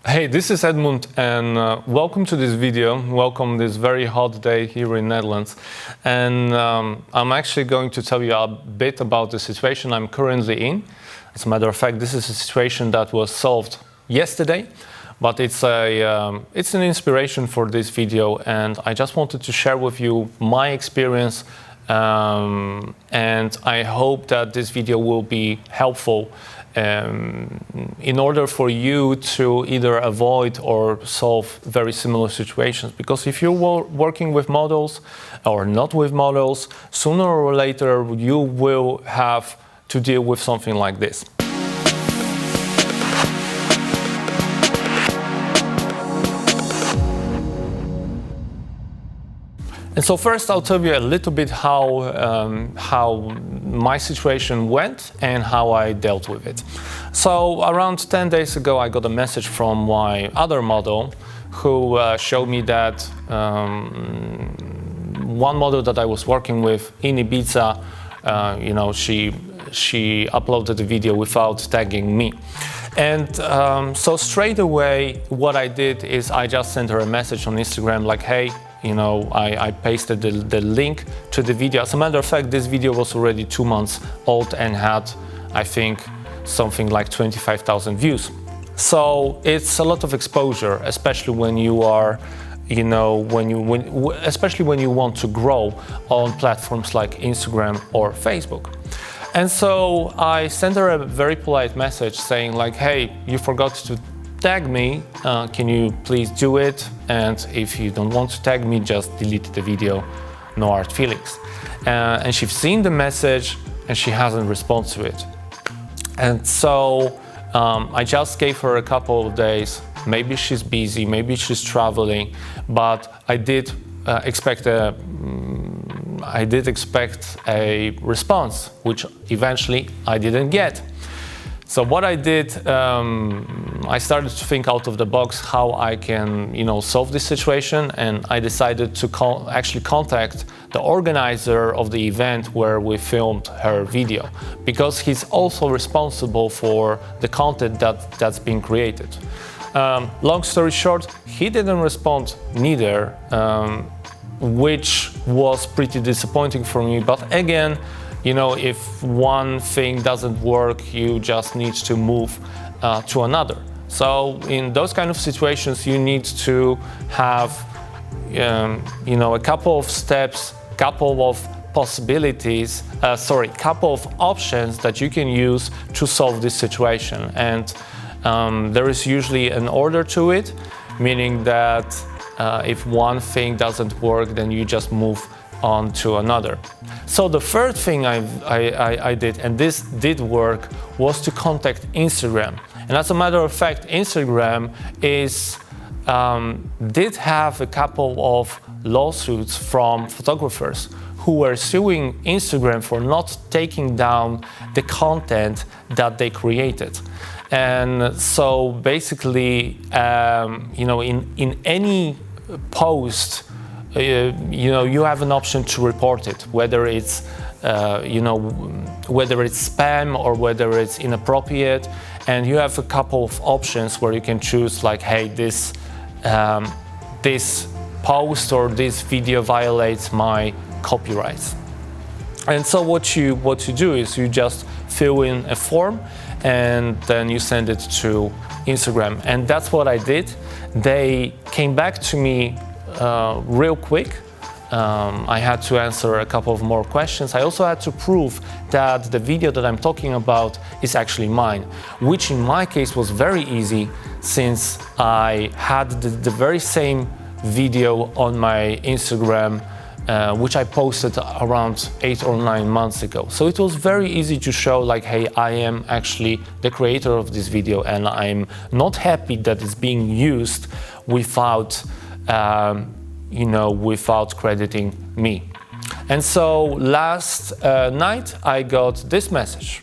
Hey, this is Edmund and welcome to this video. Welcome this very hot day here in Netherlands. And I'm actually going to tell you a bit about the situation I'm currently in. As a matter of fact, this is a situation that was solved yesterday, but it's an inspiration for this video, and I just wanted to share with you my experience, and I hope that this video will be helpful in order for you to either avoid or solve very similar situations. Because if you're working with models or not with models, sooner or later you will have to deal with something like this. And so first I'll tell you a little bit how my situation went and how I dealt with it. So around 10 days ago I got a message from my other model who showed me that one model that I was working with in Ibiza, she uploaded the video without tagging me. And so straight away what I did is I just sent her a message on Instagram like, hey, I pasted the link to the video. As a matter of fact, this video was already 2 months old and had, I think, something like 25,000 views. So it's a lot of exposure, especially when you are, especially when you want to grow on platforms like Instagram or Facebook. And so I sent her a very polite message saying like, hey, you forgot to tag me, can you please do it? And if you don't want to tag me, just delete the video, no hard feelings. And she's seen the message and she hasn't responded to it. And so I just gave her a couple of days. Maybe she's busy, maybe she's traveling, but I did expect a response, which eventually I didn't get. So what I did, I started to think out of the box how I can, solve this situation, and I decided to actually contact the organizer of the event where we filmed her video, because he's also responsible for the content that's being created. Long story short, he didn't respond neither, which was pretty disappointing for me. But again, if one thing doesn't work, you just need to move to another. So in those kind of situations, you need to have, a couple of steps, couple of possibilities, couple of options that you can use to solve this situation. And there is usually an order to it, meaning that if one thing doesn't work, then you just move on to another. So the first thing I did, and this did work, was to contact Instagram. And as a matter of fact, Instagram did have a couple of lawsuits from photographers who were suing Instagram for not taking down the content that they created. And so basically, in any post, you have an option to report it, whether it's spam or whether it's inappropriate, and you have a couple of options where you can choose like, hey, this post or this video violates my copyrights. And so what you do is you just fill in a form and then you send it to Instagram, and that's what I did. They came back to me real quick. I had to answer a couple of more questions. I also had to prove that the video that I'm talking about is actually mine, which in my case was very easy since I had the very same video on my Instagram, which I posted around 8 or 9 months ago. So it was very easy to show like, hey, I am actually the creator of this video and I'm not happy that it's being used without without crediting me. And so last night I got this message.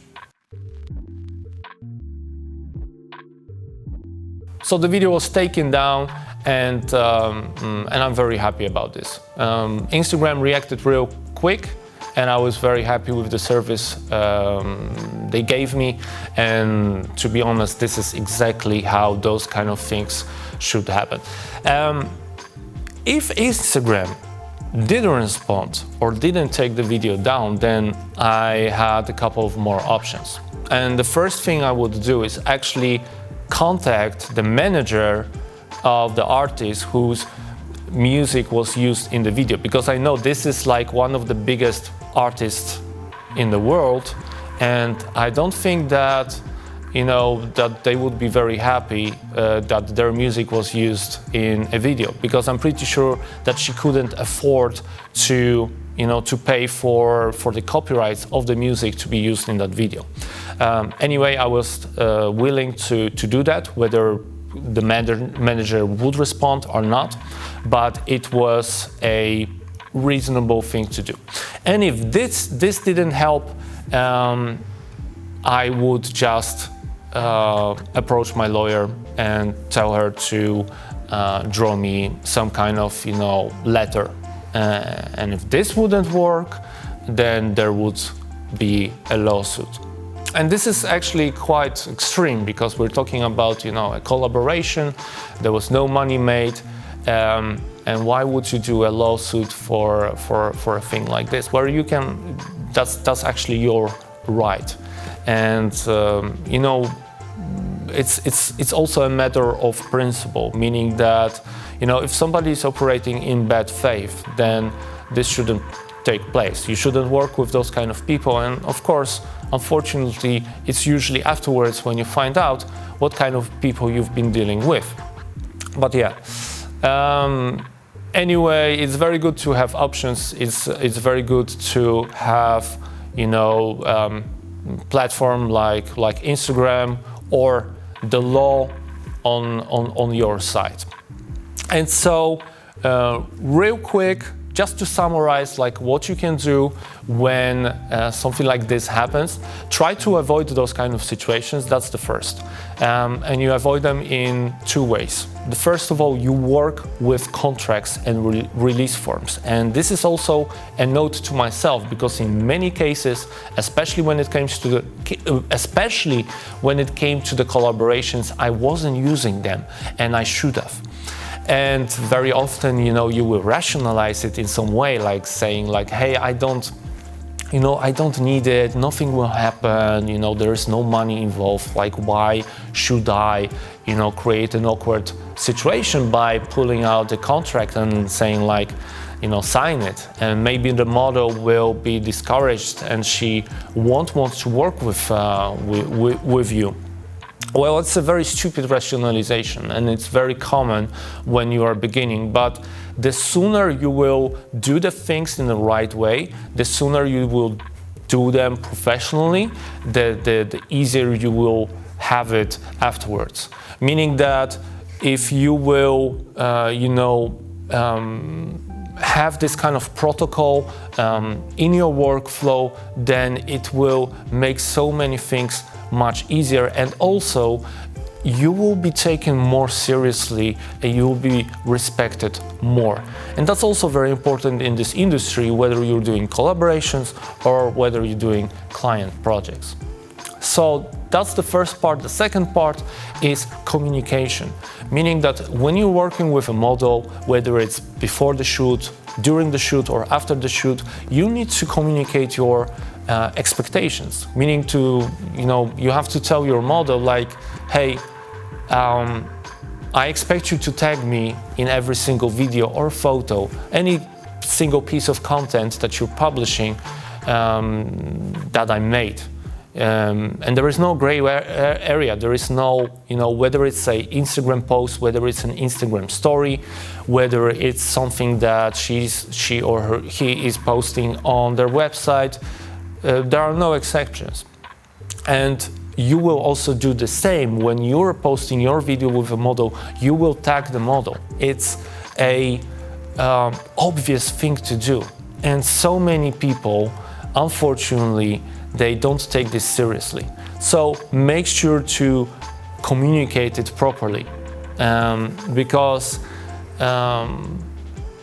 So the video was taken down, and I'm very happy about this. Instagram reacted real quick. and I was very happy with the service they gave me. And to be honest, this is exactly how those kind of things should happen. If Instagram didn't respond or didn't take the video down, then I had a couple of more options. And the first thing I would do is actually contact the manager of the artist whose music was used in the video, because I know this is like one of the biggest artists in the world, and I don't think that, you know, that they would be very happy that their music was used in a video, because I'm pretty sure that she couldn't afford to, you know, to pay for the copyrights of the music to be used in that video. Anyway, I was willing to do that, whether the manager would respond or not, but it was a reasonable thing to do. And if this didn't help, I would just approach my lawyer and tell her to draw me some kind of, you know, letter. And if this wouldn't work, then there would be a lawsuit. And this is actually quite extreme, because we're talking about, you know, a collaboration. There was no money made, and why would you do a lawsuit for a thing like this, where you can? That's actually your right, and you know, it's also a matter of principle, meaning that, you know, if somebody is operating in bad faith, then this shouldn't take place. You shouldn't work with those kind of people, and of course, unfortunately, it's usually afterwards when you find out what kind of people you've been dealing with. But yeah, anyway, it's very good to have options. It's very good to have, you know, platform like Instagram or the law on your side. And so, real quick, just to summarize, like, what you can do when something like this happens, try to avoid those kind of situations. That's the first. And you avoid them in two ways. The first of all, you work with contracts and release forms. And this is also a note to myself, because in many cases, especially when it came to the collaborations, I wasn't using them, and I should have. And very often, you know, you will rationalize it in some way, like saying like, hey, I don't need it, nothing will happen, you know, there is no money involved, like, why should I, you know, create an awkward situation by pulling out the contract and saying like, you know, sign it, and maybe the model will be discouraged and she won't want to work with you. Well, it's a very stupid rationalization, and it's very common when you are beginning, but the sooner you will do the things in the right way, the sooner you will do them professionally, the easier you will have it afterwards. Meaning that if you will, have this kind of protocol in your workflow, then it will make so many things much easier, and also you will be taken more seriously and you will be respected more. And that's also very important in this industry, whether you're doing collaborations or whether you're doing client projects. So that's the first part. The second part is communication, meaning that when you're working with a model, whether it's before the shoot, during the shoot, or after the shoot, you need to communicate your expectations, meaning you have to tell your model like, hey, I expect you to tag me in every single video or photo, any single piece of content that you're publishing that I made. And there is no gray area. There is no, whether it's an Instagram post, whether it's an Instagram story, whether it's something that she or he is posting on their website. There are no exceptions. And you will also do the same when you're posting your video with a model. You will tag the model. It's a obvious thing to do. And so many people, unfortunately, they don't take this seriously. So make sure to communicate it properly, because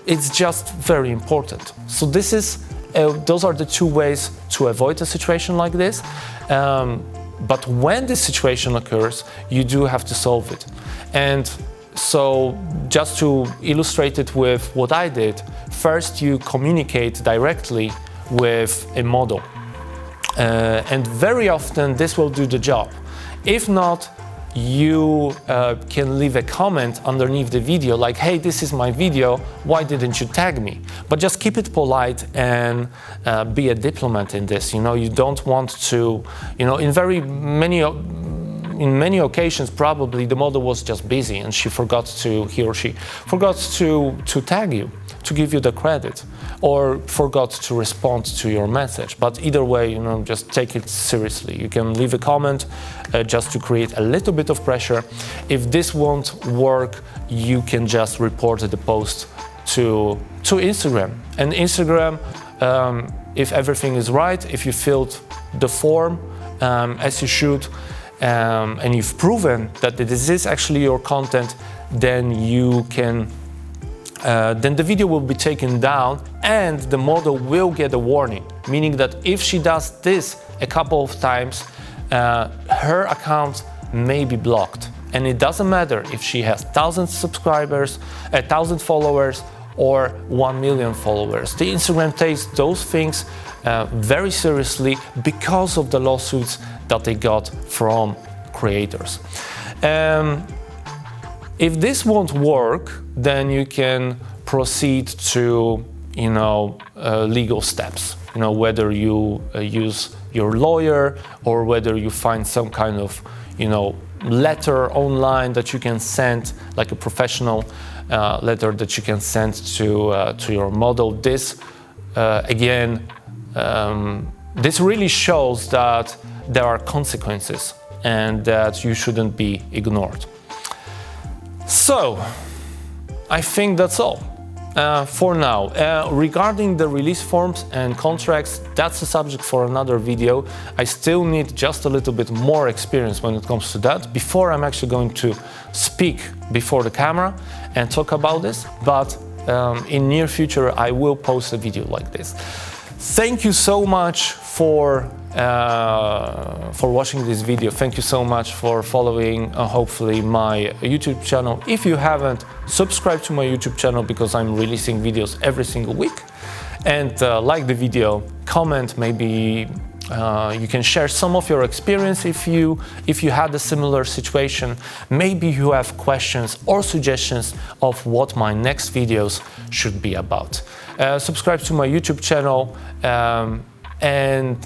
it's just very important. So this is Those are the two ways to avoid a situation like this. But when this situation occurs, you do have to solve it. And so just to illustrate it with what I did, first you communicate directly with a model. And very often this will do the job. If not, you can leave a comment underneath the video like, hey, this is my video, why didn't you tag me? But just keep it polite and be a diplomat in this. You know, you don't want to, you know, in many occasions probably the model was just busy and he or she forgot to tag you, to give you the credit, or forgot to respond to your message. But either way, you know, just take it seriously. You can leave a comment just to create a little bit of pressure. If this won't work, you can just report the post to Instagram. And Instagram, if everything is right, if you filled the form as you should, and you've proven that this is actually your content, then you can then the video will be taken down and the model will get a warning, meaning that if she does this a couple of times, her account may be blocked. And it doesn't matter if she has 1,000 subscribers, 1,000 followers, or 1 million followers. The Instagram takes those things very seriously because of the lawsuits that they got from creators. If this won't work, then you can proceed to, you know, legal steps. You know, whether you use your lawyer or whether you find some kind of, you know, letter online that you can send, like a professional letter that you can send to your model. This again, this really shows that there are consequences and that you shouldn't be ignored. So, I think that's all for now. Regarding the release forms and contracts, that's a subject for another video. I still need just a little bit more experience when it comes to that before I'm actually going to speak before the camera and talk about this. But in near future, I will post a video like this. Thank you so much for watching this video. Thank you so much for following hopefully my YouTube channel. If you haven't, subscribe to my YouTube channel because I'm releasing videos every single week. And like the video, comment, maybe you can share some of your experience if you had a similar situation. Maybe you have questions or suggestions of what my next videos should be about. Subscribe to my YouTube channel and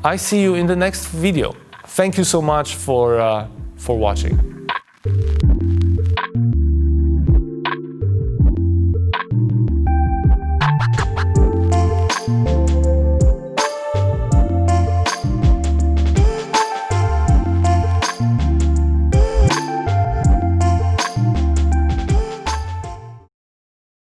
I see you in the next video. Thank you so much for watching.